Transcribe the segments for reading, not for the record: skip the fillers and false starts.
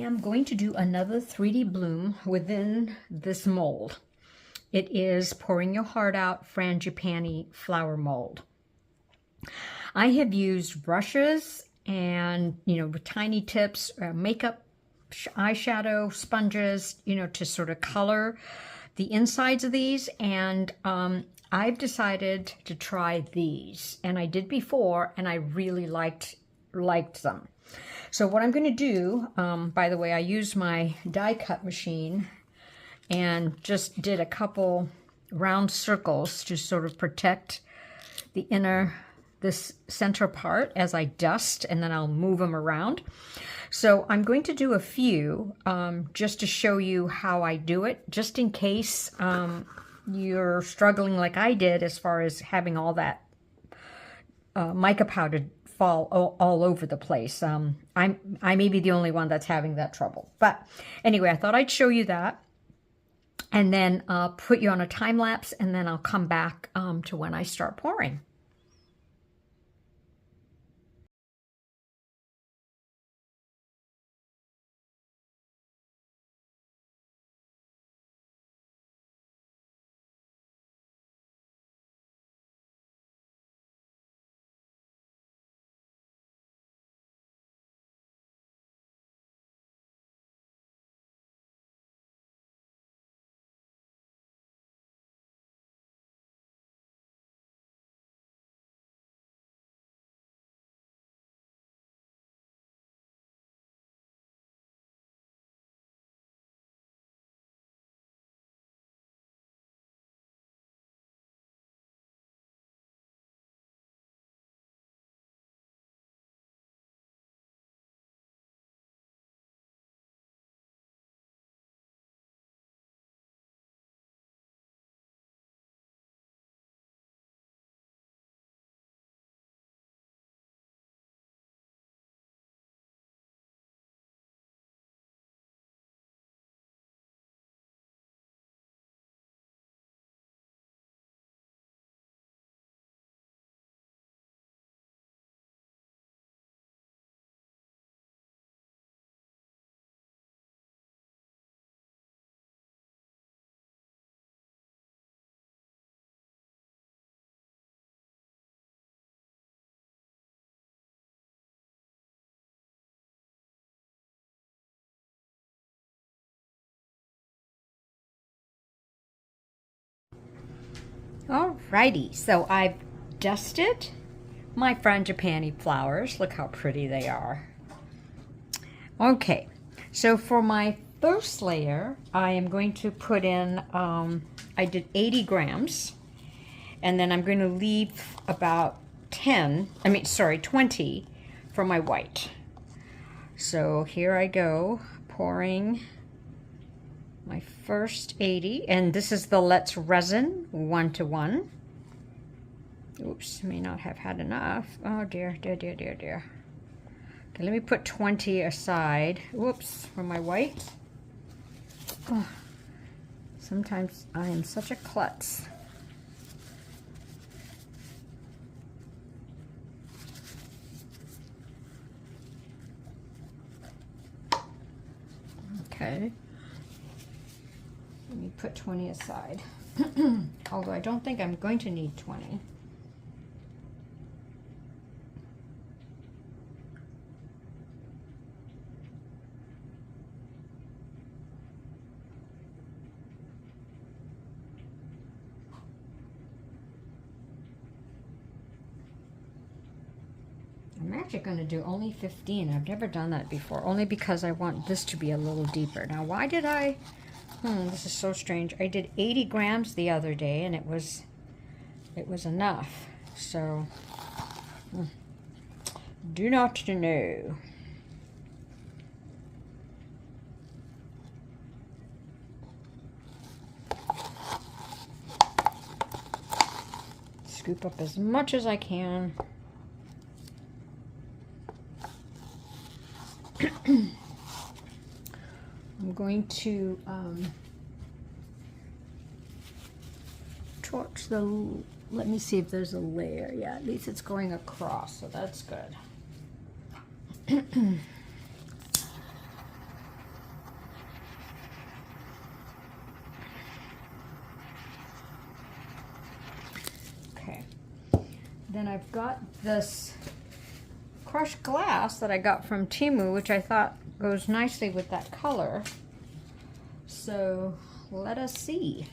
am going to do another 3D bloom within this mold. It is Pouring Your Heart Out Frangipani flower mold. I have used brushes and, with tiny tips, makeup, eyeshadow, sponges, to sort of color the insides of these. And I've decided to try these. And I did before, and I really liked them. So what I'm going to do, by the way, I used my die cut machine and just did a couple round circles to sort of protect this center part as I dust, and then I'll move them around. So I'm going to do a few just to show you how I do it, just in case you're struggling like I did as far as having all that mica powder fall all over the place. I may be the only one that's having that trouble. But anyway, I thought I'd show you that and then put you on a time lapse, and then I'll come back to when I start pouring. Alrighty, so I've dusted my frangipani flowers. Look how pretty they are. Okay, so for my first layer, I am going to put in, I did 80 grams, and then I'm going to leave about 20 for my white. So here I go, pouring my first 80, and this is the Let's Resin 1:1. Oops, may not have had enough. Oh dear. Okay, let me put 20 aside. Whoops, for my white. Oh, sometimes I am such a klutz. Okay. Let me put 20 aside. Although I don't think I'm going to need 20. I'm actually going to do only 15. I've never done that before, only because I want this to be a little deeper. Now, why did I... this is so strange. I did 80 grams the other day, and it was enough. So, do not know. Scoop up as much as I can. I'm going to torch the, let me see if there's a layer. Yeah, at least it's going across, so that's good. then I've got this crushed glass that I got from Temu, which I thought goes nicely with that color. So let us see.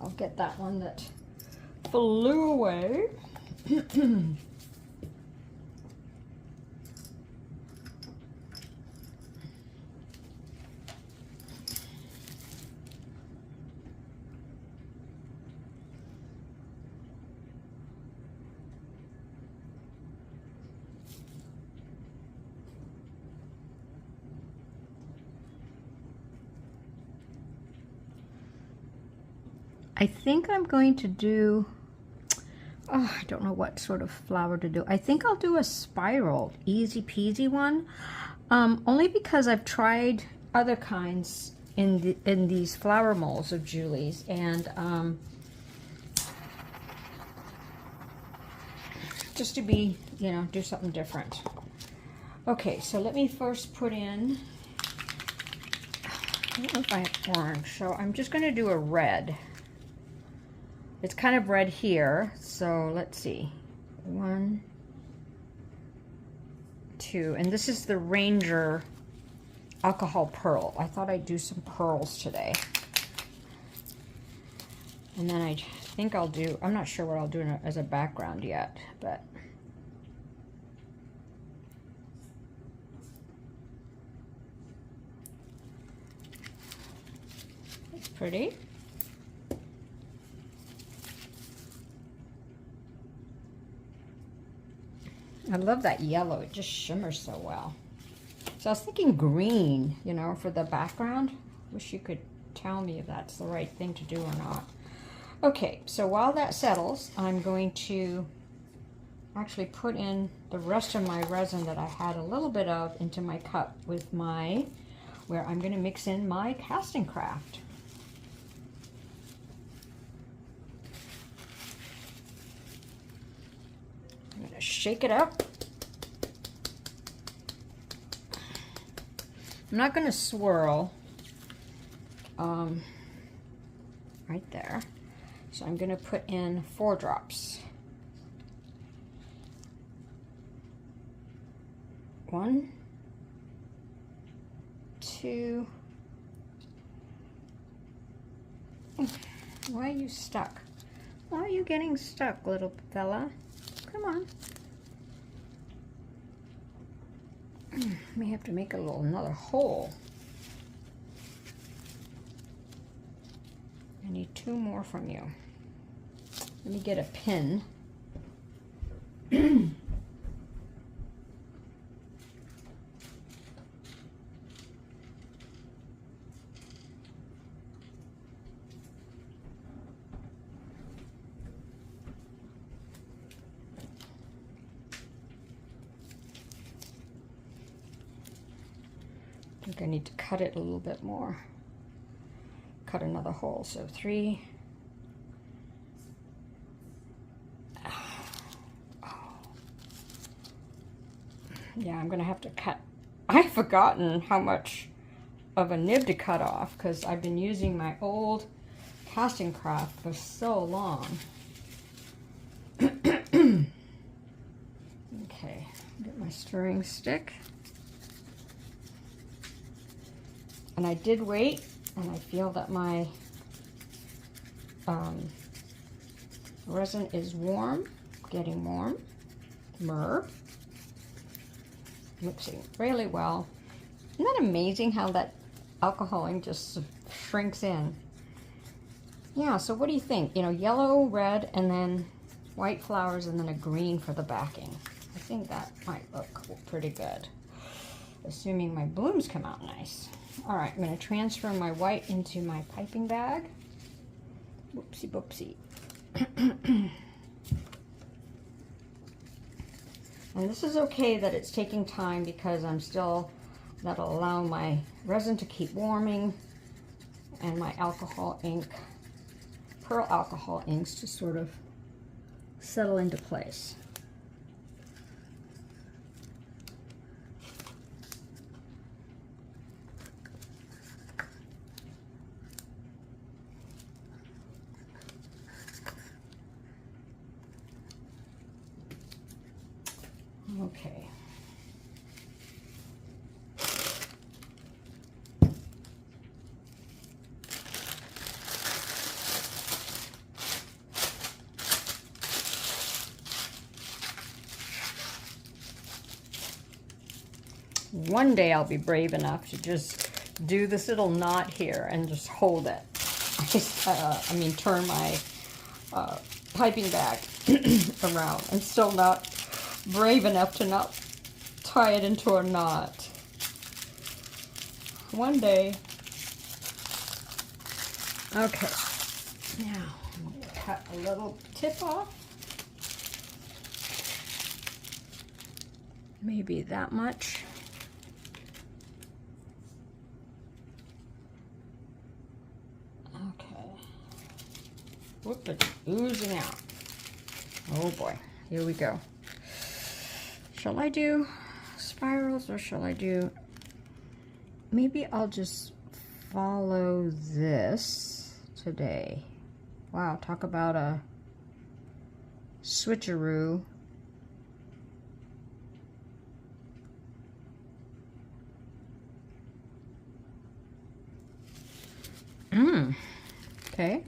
I'll get that one that flew away. I think I'm going to do, oh, I don't know what sort of flower to do. I think I'll do a spiral, easy peasy one, only because I've tried other kinds in these flower molds of Julie's, and just to be, you know, do something different. Okay, so let me first put in, I don't know if I have orange, so I'm just going to do a red. It's kind of red here, so let's see. 1, 2, and this is the Ranger alcohol pearl. I thought I'd do some pearls today. And then I think I'll do, I'm not sure what I'll do as a background yet, but it's pretty. I love that yellow, it just shimmers so well. So I was thinking green, you know, for the background. Wish you could tell me if that's the right thing to do or not. Okay, so while that settles, I'm going to actually put in the rest of my resin that I had a little bit of into my cup with my, where I'm going to mix in my casting craft. I'm going to shake it up. I'm not going to swirl right there. So I'm going to put in 4 drops. 1, 2. Why are you stuck? Why are you getting stuck, little fella? Come on. May have to make another hole. I need 2 more from you. Let me get a pin. I think I need to cut it a little bit more. Cut another hole, so 3. Yeah, I'm gonna have to cut. I've forgotten how much of a nib to cut off because I've been using my old casting craft for so long. Okay, get my stirring stick. And I did wait, and I feel that my resin is warm, getting warm. Mixing really well. Isn't that amazing how that alcohol ink just shrinks in? Yeah, so what do you think? You know, yellow, red, and then white flowers, and then a green for the backing. I think that might look pretty good, assuming my blooms come out nice. All right, I'm going to transfer my white into my piping bag. Whoopsie, boopsie. And this is okay that it's taking time because that'll allow my resin to keep warming and my alcohol ink, pearl alcohol inks to sort of settle into place. Okay. One day I'll be brave enough to just do this little knot here and just hold it. I mean, turn my piping bag around. I'm still not brave enough to not tie it into a knot. One day. Okay. Now, I'm going to cut a little tip off. Maybe that much. Okay. Whoop, it's oozing out. Oh boy, here we go. Shall I do spirals or shall I do, maybe I'll just follow this today. Wow, talk about a switcheroo. Okay.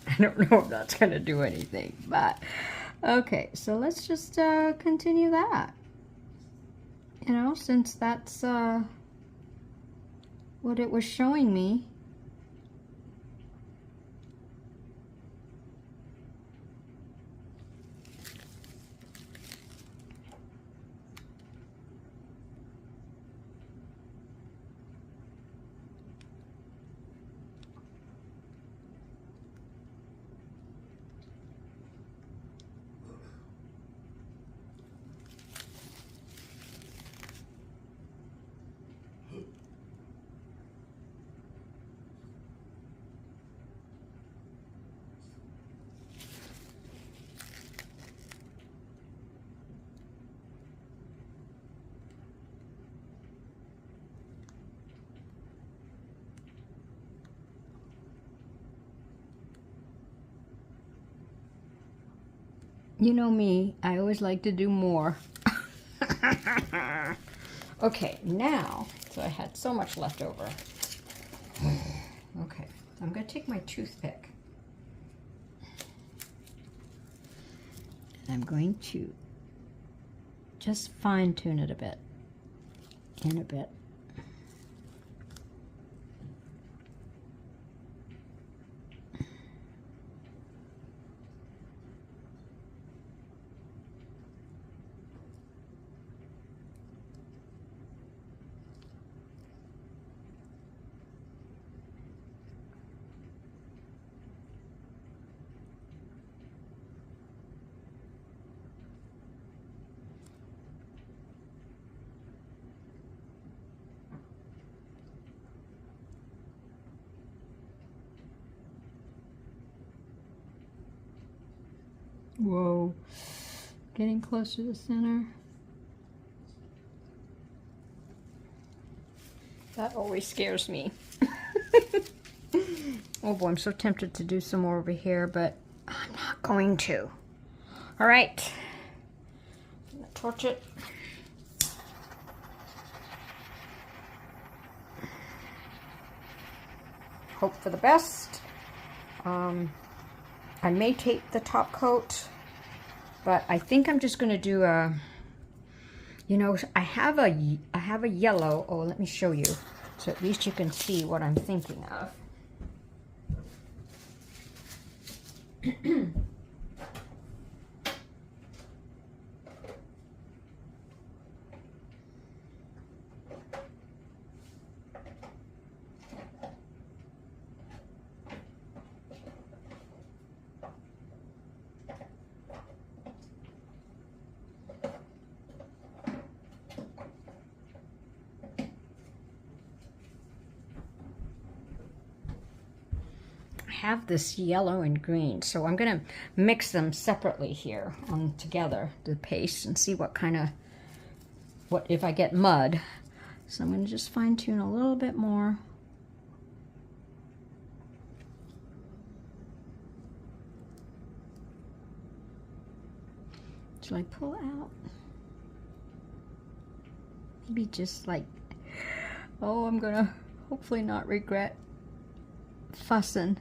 I don't know if that's going to do anything, but okay, so let's just continue that. You know, since that's what it was showing me. You know me, I always like to do more. Okay, now, so I had so much left over. Okay, I'm going to take my toothpick. I'm going to just fine tune it a bit, in a bit. Whoa, getting close to the center. That always scares me. Oh boy, I'm so tempted to do some more over here, but I'm not going to. All right, I'm gonna torch it. Hope for the best. I may tape the top coat, but I think I'm just going to do a, you know, I have a yellow. Oh, let me show you, so at least you can see what I'm thinking of. have this yellow and green, so I'm going to mix them separately here together, the paste, and see what kind of, what if I get mud. So I'm going to just fine tune a little bit more. Should I pull out? Maybe just like, oh, I'm gonna hopefully not regret fussing.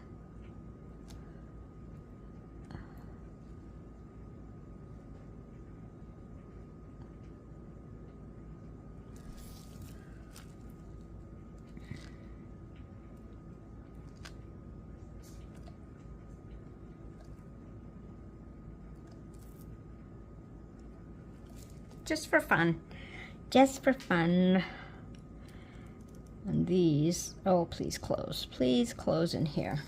Just for fun. Just for fun. And these, oh, please close. Please close in here.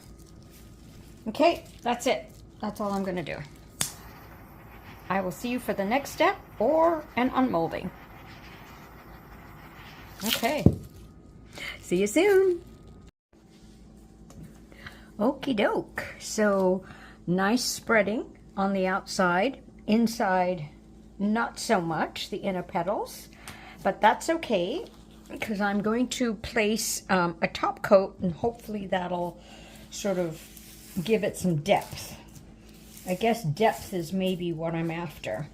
Okay, that's it. That's all I'm gonna do. I will see you for the next step or an unmolding. Okay. See you soon. Okie doke. So nice spreading on the outside. Inside, not so much, the inner petals, but that's okay because I'm going to place a top coat, and hopefully that'll sort of give it some depth. I guess depth is maybe what I'm after.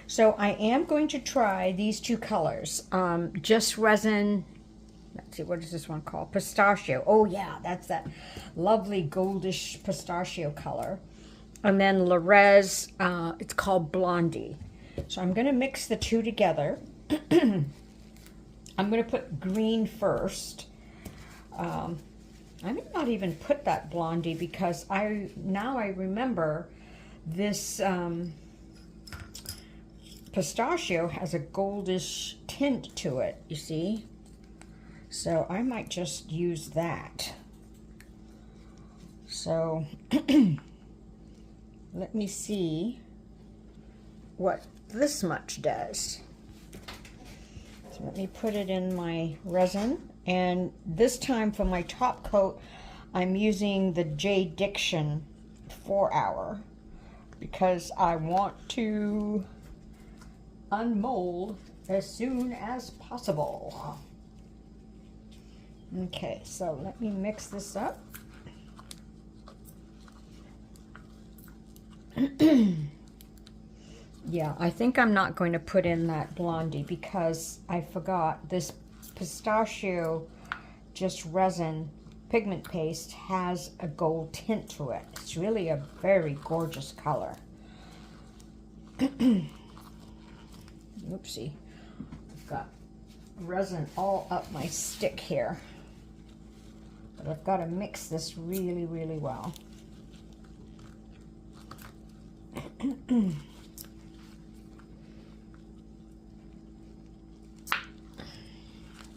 So I am going to try these two colors, just resin. Let's see, what is this one called? Pistachio. Oh yeah, that's that lovely goldish pistachio color. And then Res, it's called Blondie. So I'm going to mix the two together. I'm going to put green first. I may not even put that Blondie because now I remember this pistachio has a goldish tint to it, you see? So I might just use that. So let me see what this much does. So let me put it in my resin, and this time for my top coat I'm using the J. Diction 4-hour because I want to unmold as soon as possible. Okay, so let me mix this up. Yeah, I think I'm not going to put in that Blondie because I forgot this pistachio just resin pigment paste has a gold tint to it. It's really a very gorgeous color. Oopsie. I've got resin all up my stick here. But I've got to mix this really, really well.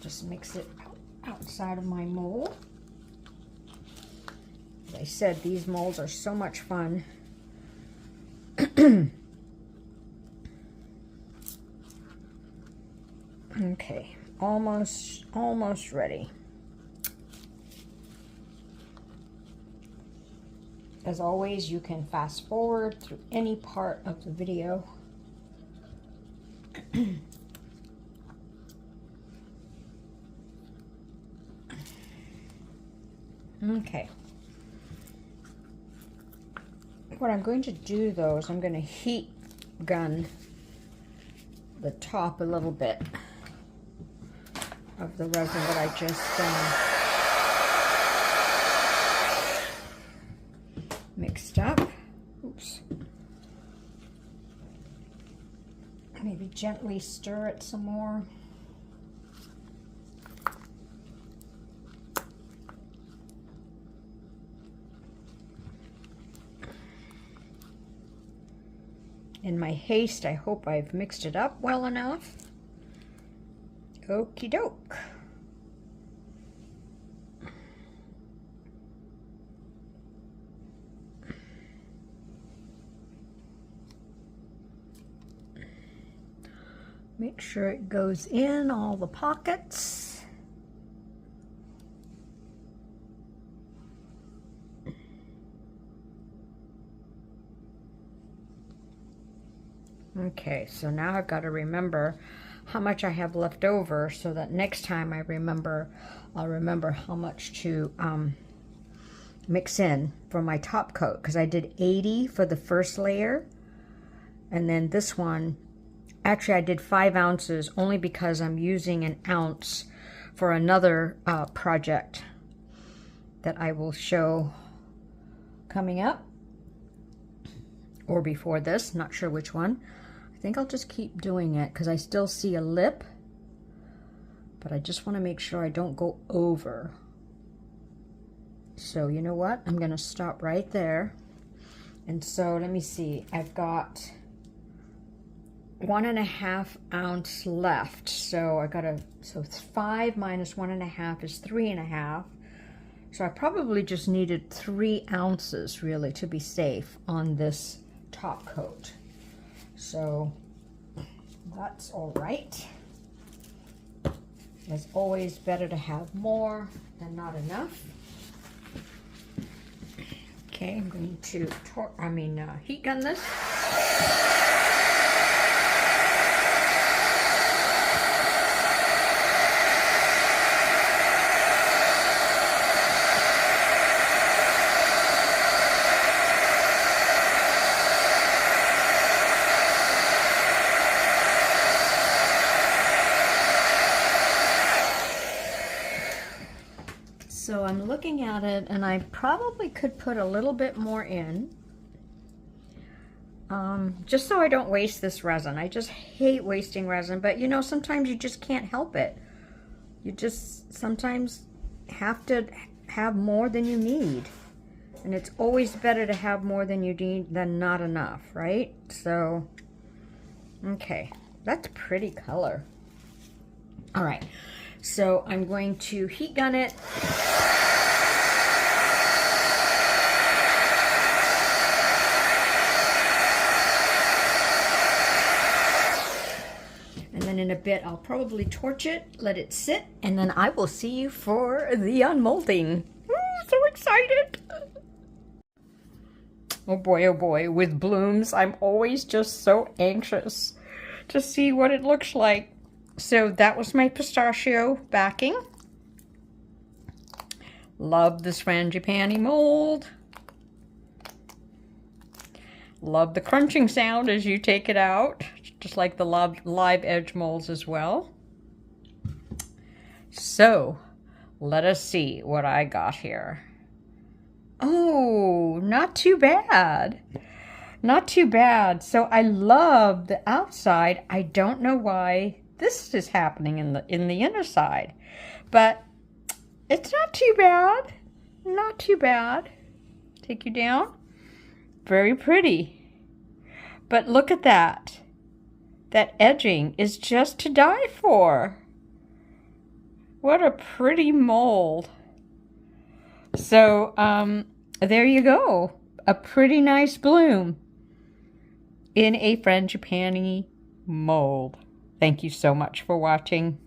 Just mix it outside of my mold. As I said, these molds are so much fun. Okay, almost ready. As always, you can fast forward through any part of the video. Okay. What I'm going to do though is I'm going to heat gun the top a little bit of the resin that I just mixed up. Oops. Maybe gently stir it some more. In my haste, I hope I've mixed it up well enough. Okie doke. Make sure it goes in all the pockets. Okay, so now I've got to remember how much I have left over so that next time I'll remember how much to mix in for my top coat, because I did 80 for the first layer, and then this one, actually I did 5 ounces only because I'm using an ounce for another project that I will show coming up, or before this, not sure which one. I think I'll just keep doing it because I still see a lip, but I just want to make sure I don't go over. So you know what? I'm going to stop right there. And so let me see. I've got 1.5 ounce left. So I got so 5 minus 1.5 is 3.5. So I probably just needed 3 ounces really to be safe on this top coat. So that's all right. It's always better to have more than not enough. Okay, I'm going to heat gun this. So I'm looking at it, and I probably could put a little bit more in, just so I don't waste this resin. I just hate wasting resin, but you know, sometimes you just can't help it. You just sometimes have to have more than you need, and it's always better to have more than you need than not enough, right? So, okay, that's a pretty color. All right, so I'm going to heat gun it. And then in a bit, I'll probably torch it, let it sit, and then I will see you for the unmolding. So excited. Oh boy, with blooms, I'm always just so anxious to see what it looks like. So that was my pistachio backing. Love this frangipani mold. Love the crunching sound as you take it out, just like the live edge molds as well. So let us see what I got here. Oh, not too bad. Not too bad. So I love the outside. I don't know why this is happening in the inner side, but it's not too bad. Not too bad. Take you down. Very pretty. But look at that. That edging is just to die for. What a pretty mold. So there you go. A pretty nice bloom in a frangipani mold. Thank you so much for watching.